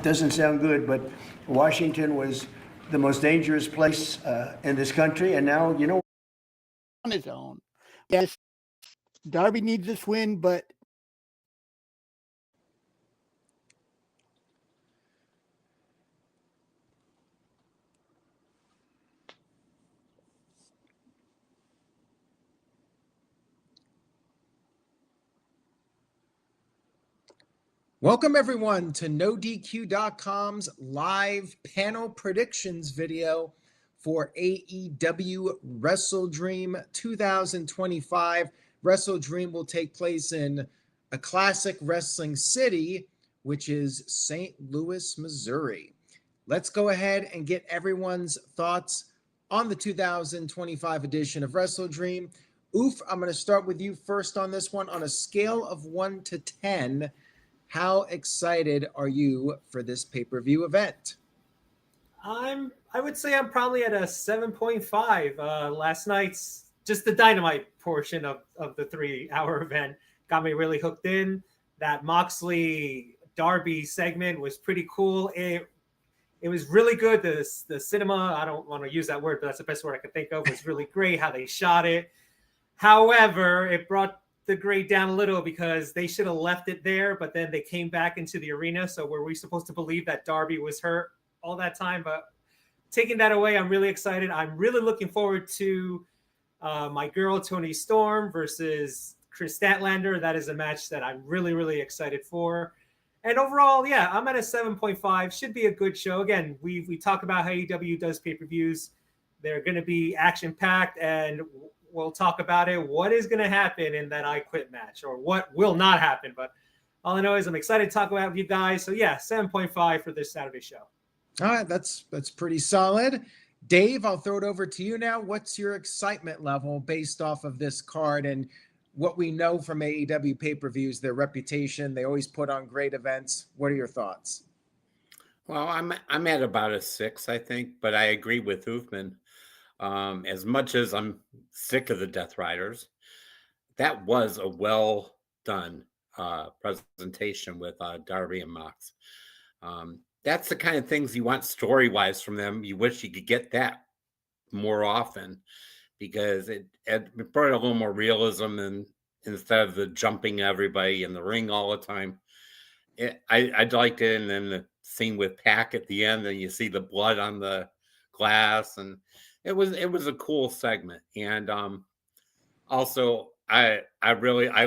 doesn't sound good, but Washington was the most dangerous place in this country, and now, on his own. Yes, Darby needs this win, but Welcome everyone to NoDQ.com's live panel predictions video for AEW Wrestle Dream 2025. Wrestle Dream will take place in a classic wrestling city, which is St. Louis, Missouri. Let's go ahead and get everyone's thoughts on the 2025 edition of Wrestle Dream. Oof, I'm going to start with you first on this one. On a scale of 1 to 10, how excited are you for this pay-per-view event? I would say I'm probably at a 7.5. Last night's just the Dynamite portion of the 3-hour event got me really hooked in. That Moxley Darby segment was pretty cool. It was really good. The cinema, I don't want to use that word, but that's the best word I could think of, was really great how they shot it. However, it brought the grade down a little because they should have left it there, but then they came back into the arena. So were we supposed to believe that Darby was hurt all that time? But taking that away, I'm really excited. I'm really looking forward to my girl Toni Storm versus Chris Statlander. That is a match that I'm really, really excited for. And overall, yeah, I'm at a 7.5. Should be a good show. Again, we talk about how AEW does pay-per-views. They're going to be action-packed, and we'll talk about it. What is going to happen in that I Quit match, or what will not happen? But all I know is I'm excited to talk about it with you guys. So yeah, 7.5 for this Saturday show. All right, that's pretty solid. Dave, I'll throw it over to you now. What's your excitement level based off of this card and what we know from AEW pay-per-views, their reputation? They always put on great events. What are your thoughts? Well, I'm at about a 6, I think, but I agree with Hoofman. As much as I'm sick of the Death Riders, that was a well done presentation with Darby and Mox. That's the kind of things you want story-wise from them. You wish you could get that more often, because it brought a little more realism, and instead of the jumping everybody in the ring all the time. I liked it. And then the scene with Pac at the end, and you see the blood on the glass, and it was a cool segment. And also I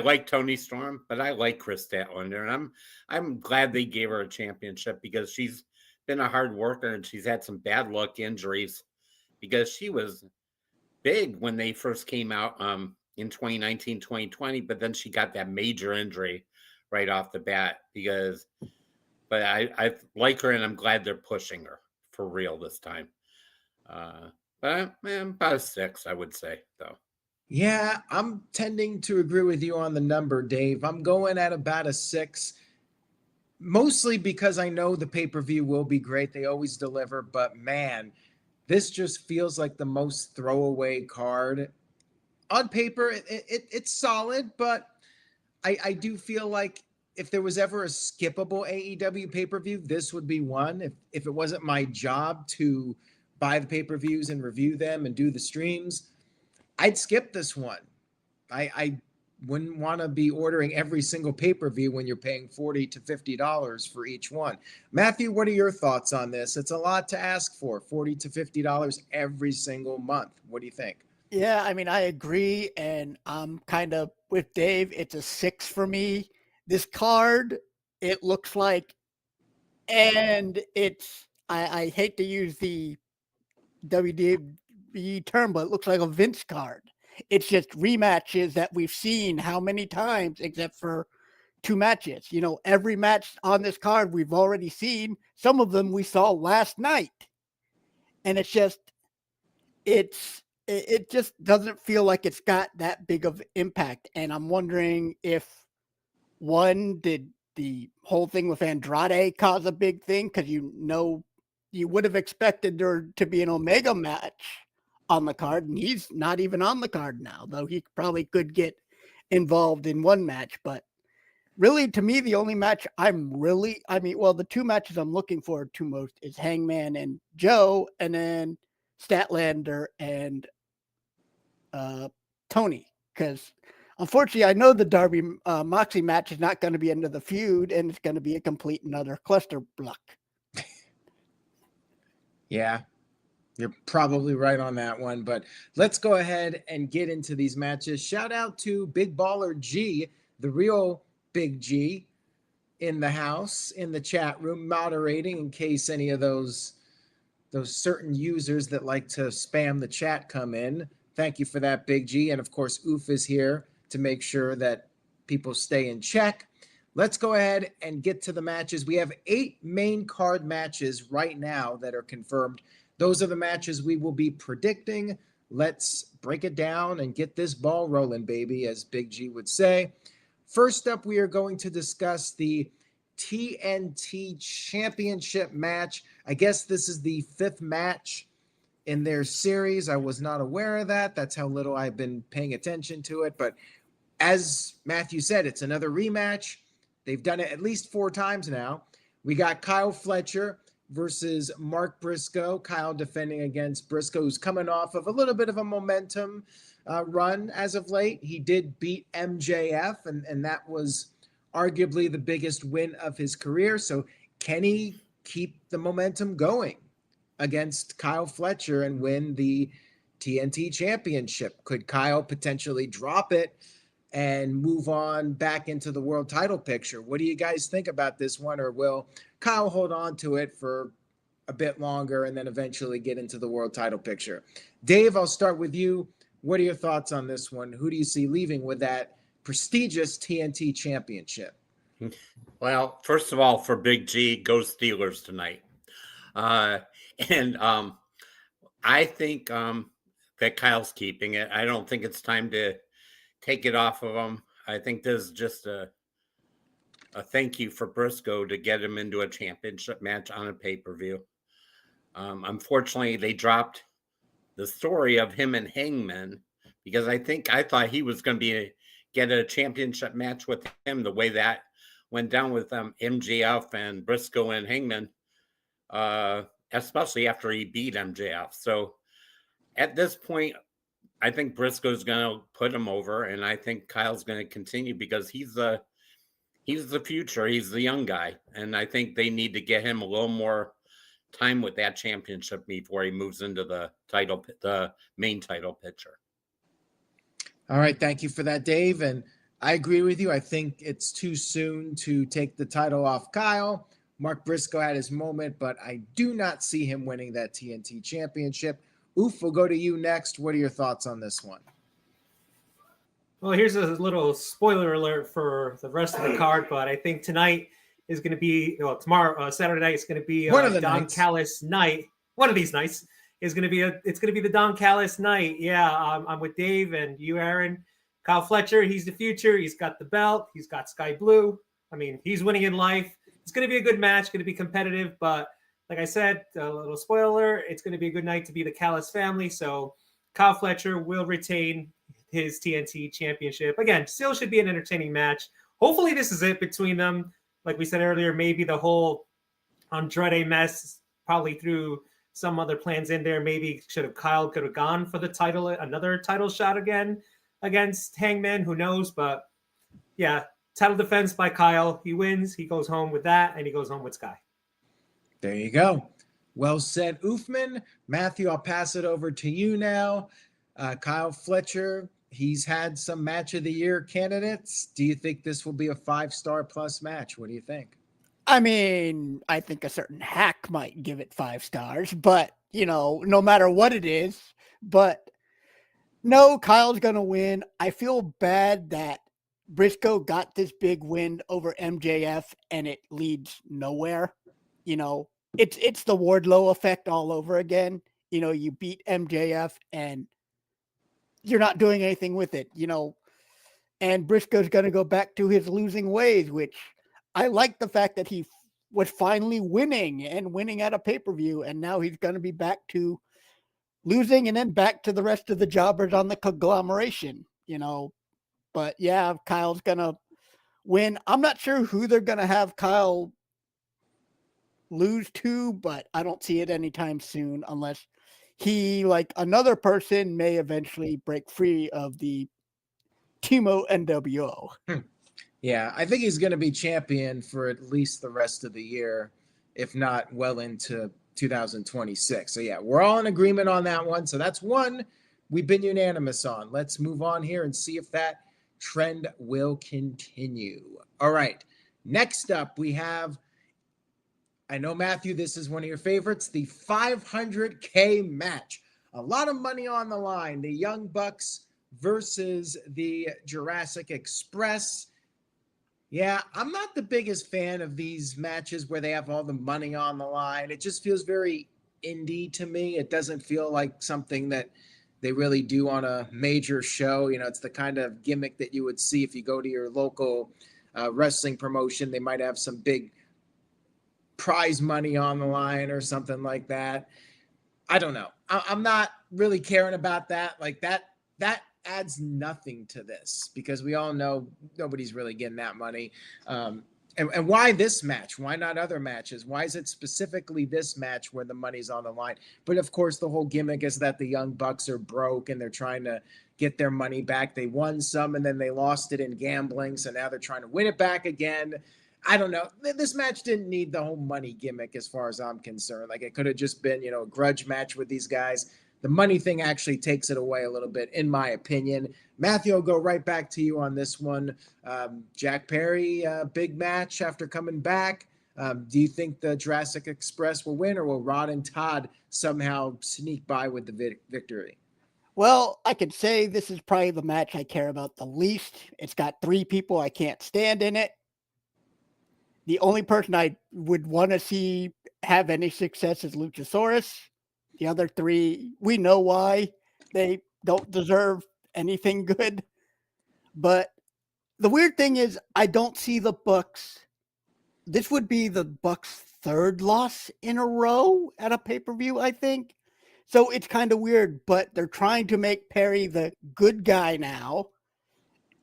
like Toni Storm, but I like Chris Statlander, and I'm glad they gave her a championship, because she's been a hard worker and she's had some bad luck injuries, because she was big when they first came out in 2019, 2020, but then she got that major injury right off the bat. But I like her, and I'm glad they're pushing her for real this time. But man, about a 6, I would say, though. Yeah, I'm tending to agree with you on the number, Dave. I'm going at about a 6, mostly because I know the pay-per-view will be great. They always deliver, but man, this just feels like the most throwaway card. On paper, it's solid, but I do feel like if there was ever a skippable AEW pay-per-view, this would be one. If it wasn't my job to buy the pay-per-views and review them and do the streams, I'd skip this one. I wouldn't want to be ordering every single pay-per-view when you're paying $40 to $50 for each one. Matthew, what are your thoughts on this? It's a lot to ask for, $40 to $50 every single month. What do you think? yeah, I mean, I agree, and I'm kind of with Dave. It's a 6 for me. This card, it looks like, and it's, I hate to use the WWE term, but it looks like a Vince card. It's just rematches that we've seen how many times, except for 2 matches. You know, every match on this card we've already seen. Some of them we saw last night. And it's just, it just doesn't feel like it's got that big of impact. And I'm wondering if, one, did the whole thing with Andrade cause a big thing? Because you would have expected there to be an Omega match on the card, and he's not even on the card now, though he probably could get involved in one match. But really, to me, the only match the two matches I'm looking forward to most is Hangman and Joe, and then Statlander and Tony. Because unfortunately, I know the Darby Moxie match is not going to be end of the feud, and it's going to be a complete another cluster block. Yeah, you're probably right on that one. But let's go ahead and get into these matches. Shout out to Big Baller G, the real Big G, in the house, in the chat room, moderating in case any of those certain users that like to spam the chat come in. Thank you for that, Big G. And of course, Oof is here to make sure that people stay in check. Let's go ahead and get to the matches. We have 8 main card matches right now that are confirmed. Those are the matches we will be predicting. Let's break it down and get this ball rolling, baby, as Big G would say. First up, we are going to discuss the TNT Championship match. I guess this is the 5th match in their series. I was not aware of that. That's how little I've been paying attention to it. But as Matthew said, it's another rematch. They've done it at least 4 times now. We got Kyle Fletcher versus Mark Briscoe. Kyle defending against Briscoe, who's coming off of a little bit of a momentum run as of late. He did beat MJF, and that was arguably the biggest win of his career. So can he keep the momentum going against Kyle Fletcher and win the TNT Championship? Could Kyle potentially drop it and move on back into the world title picture? What do you guys think about this one? Or will Kyle hold on to it for a bit longer and then eventually get into the world title picture? Dave, I'll start with you. What are your thoughts on this one? Who do you see leaving with that prestigious TNT Championship? Well, first of all, for Big G, go Steelers tonight. And I think that Kyle's keeping it. I don't think it's time to take it off of him. I think this is just a thank you for Briscoe to get him into a championship match on a pay-per-view. Unfortunately, they dropped the story of him and Hangman because I thought he was going to get a championship match with him the way that went down with MJF and Briscoe and Hangman, especially after he beat MJF. So at this point, I think Briscoe's going to put him over, and I think Kyle's going to continue because he's the future. He's the young guy, and I think they need to get him a little more time with that championship before he moves into the main title picture. All right, thank you for that, Dave. And I agree with you. I think it's too soon to take the title off Kyle. Mark Briscoe had his moment, but I do not see him winning that TNT Championship. Oof, we'll go to you next. What are your thoughts on this one? Well, here's a little spoiler alert for the rest of the card, but I think tonight is going to be, tomorrow, Saturday night is going to be one of the Don Callis night. One of these nights is going to be it's going to be the Don Callis night. Yeah, I'm with Dave and you, Aaron. Kyle Fletcher, he's the future. He's got the belt. He's got Sky Blue. I mean, he's winning in life. It's going to be a good match, going to be competitive, but like I said, a little spoiler, it's going to be a good night to be the Callis family. So Kyle Fletcher will retain his TNT championship. Again, still should be an entertaining match. Hopefully this is it between them. Like we said earlier, maybe the whole Andrade mess probably threw some other plans in there. Maybe Kyle could have gone for the title, another title shot again against Hangman. Who knows? But yeah, title defense by Kyle. He wins. He goes home with that, and he goes home with Sky. There you go. Well said, Oofman. Matthew, I'll pass it over to you now. Kyle Fletcher, he's had some match of the year candidates. Do you think this will be a 5-star plus match? What do you think? I mean, I think a certain hack might give it 5 stars, but, no matter what it is. But no, Kyle's going to win. I feel bad that Briscoe got this big win over MJF and it leads nowhere. It's the Wardlow effect all over again. You beat MJF and you're not doing anything with it, and Briscoe's going to go back to his losing ways, which I like the fact that he was finally winning at a pay-per-view. And now he's going to be back to losing and then back to the rest of the jobbers on the conglomeration, but yeah, Kyle's going to win. I'm not sure who they're going to have Kyle lose to, but I don't see it anytime soon unless he, like another person, may eventually break free of the Timo NWO. Yeah, I think he's going to be champion for at least the rest of the year, if not well into 2026. So yeah, we're all in agreement on that one. So that's one we've been unanimous on. Let's move on here and see if that trend will continue. All right. Next up, we have, I know, Matthew, this is one of your favorites, the 500K match. A lot of money on the line. The Young Bucks versus the Jurassic Express. Yeah, I'm not the biggest fan of these matches where they have all the money on the line. It just feels very indie to me. It doesn't feel like something that they really do on a major show. You know, it's the kind of gimmick that you would see if you go to your local wrestling promotion. They might have some big prize money on the line or something like that. I don't know. I'm not really caring about that. Like that adds nothing to this because we all know nobody's really getting that money. And why this match? Why not other matches? Why is it specifically this match where the money's on the line? But of course, the whole gimmick is that the Young Bucks are broke and they're trying to get their money back. They won some and then they lost it in gambling. So now they're trying to win it back again. I don't know. This match didn't need the whole money gimmick as far as I'm concerned. Like it could have just been, a grudge match with these guys. The money thing actually takes it away a little bit, in my opinion. Matthew, I'll go right back to you on this one. Jack Perry, big match after coming back. Do you think the Jurassic Express will win, or will Rod and Todd somehow sneak by with the victory? Well, I could say this is probably the match I care about the least. It's got 3 people I can't stand in it. The only person I would want to see have any success is Luchasaurus. The other 3, we know why they don't deserve anything good. But the weird thing is, I don't see the Bucks. This would be the Bucks' 3rd loss in a row at a pay-per-view, I think. So it's kind of weird, but they're trying to make Perry the good guy now.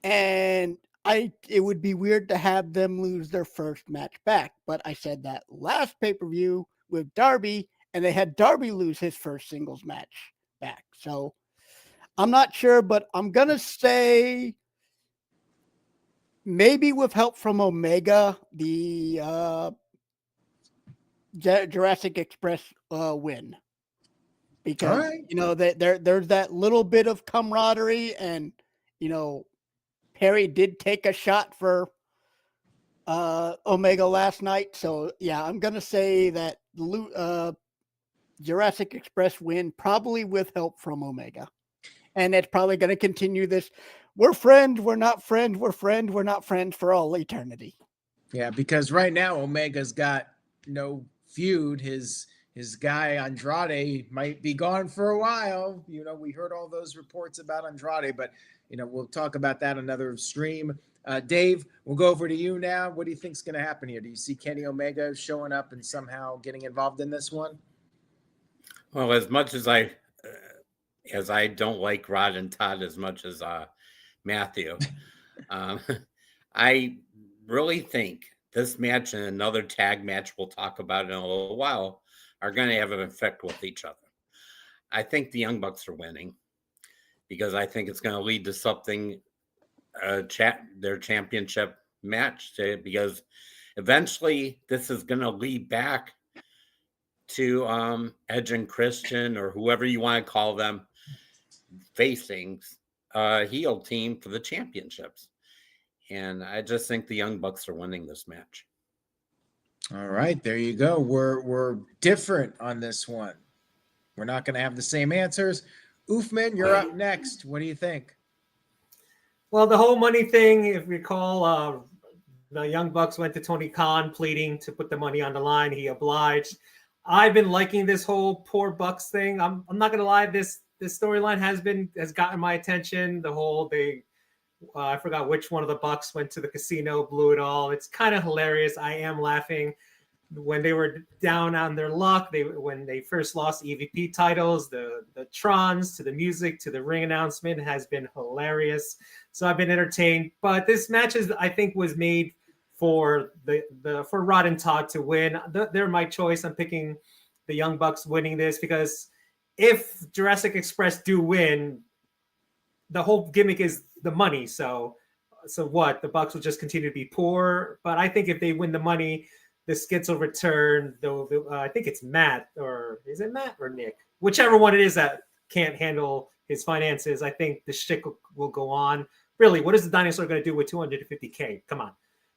And it would be weird to have them lose their first match back. But I said that last pay-per-view with Darby, and they had Darby lose his first singles match back. So I'm not sure, but I'm going to say maybe with help from Omega, the Jurassic Express win. Because, right. There's that little bit of camaraderie, and, Perry did take a shot for Omega last night. So, yeah, I'm going to say that Jurassic Express win, probably with help from Omega. And it's probably going to continue this. We're friends, we're not friends, we're friends, we're not friends for all eternity. Yeah, because right now Omega's got no feud. His guy Andrade might be gone for a while. We heard all those reports about Andrade, but we'll talk about that another stream. Dave, we'll go over to you now. What do you think's going to happen here? Do you see Kenny Omega showing up and somehow getting involved in this one? Well, as much as I don't like Rod and Todd as much as Matthew, I really think this match and another tag match we'll talk about in a little while are going to have an effect with each other. I think the Young Bucks are winning because I think it's going to lead to something, their championship match, because eventually this is going to lead back to Edge and Christian, or whoever you want to call them, facing a heel team for the championships. And I just think the Young Bucks are winning this match. All right, there you go. We're different on this one. We're not going to have the same answers. Oofman, you're up next. What do you think? Well, the whole money thing, if you recall, the Young Bucks went to Tony Khan pleading to put the money on the line. He obliged. I've been liking this whole poor Bucks thing. I'm not gonna lie, this storyline has gotten my attention. The whole I forgot which one of the Bucks went to the casino, blew it all. It's kind of hilarious. I am laughing. When they were down on their luck, when they first lost EVP titles, the Trons to the music to the ring announcement has been hilarious. So I've been entertained. But this match I think, was made for for Rod and Todd to win. They're my choice. I'm picking the Young Bucks winning this, because if Jurassic Express do win, the whole gimmick is the money. So what? The Bucks will just continue to be poor. But I think if they win the money, the skits will return. I think it's Matt, or is it Matt or Nick? Whichever one it is that can't handle his finances. I think the shtick will go on. Really, what is the dinosaur going to do with $250K? Come on.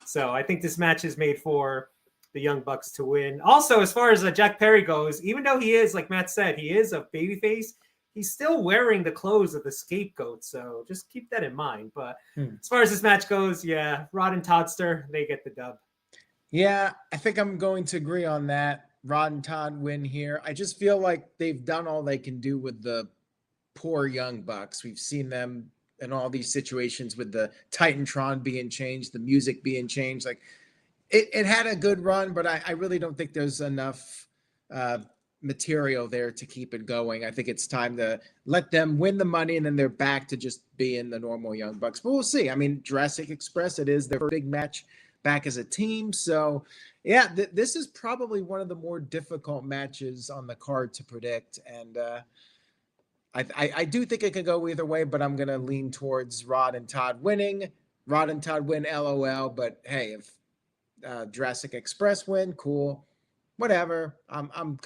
So I think this match is made for the Young Bucks to win. Also, as far as Jack Perry goes, even though he is, like Matt said, he is a babyface, he's still wearing the clothes of the scapegoat. So just keep that in mind. But as far as this match goes, yeah, Rod and Toddster, they get the dub. Yeah, I think I'm going to agree on that. Rod and Todd win here. I just feel like they've done all they can do with the poor Young Bucks. We've seen them in all these situations with the Titantron being changed, the music being changed. Like it had a good run, but I really don't think there's enough material there to keep it going. I think it's time to let them win the money, and then they're back to just being the normal Young Bucks. But we'll see. I mean, Jurassic Express, it is their big match back as a team. So yeah, this is probably one of the more difficult matches on the card to predict. And I do think it could go either way, but I'm going to lean towards Rod and Todd winning. Rod and Todd win, LOL. But hey, if Jurassic Express win, cool. Whatever. I'm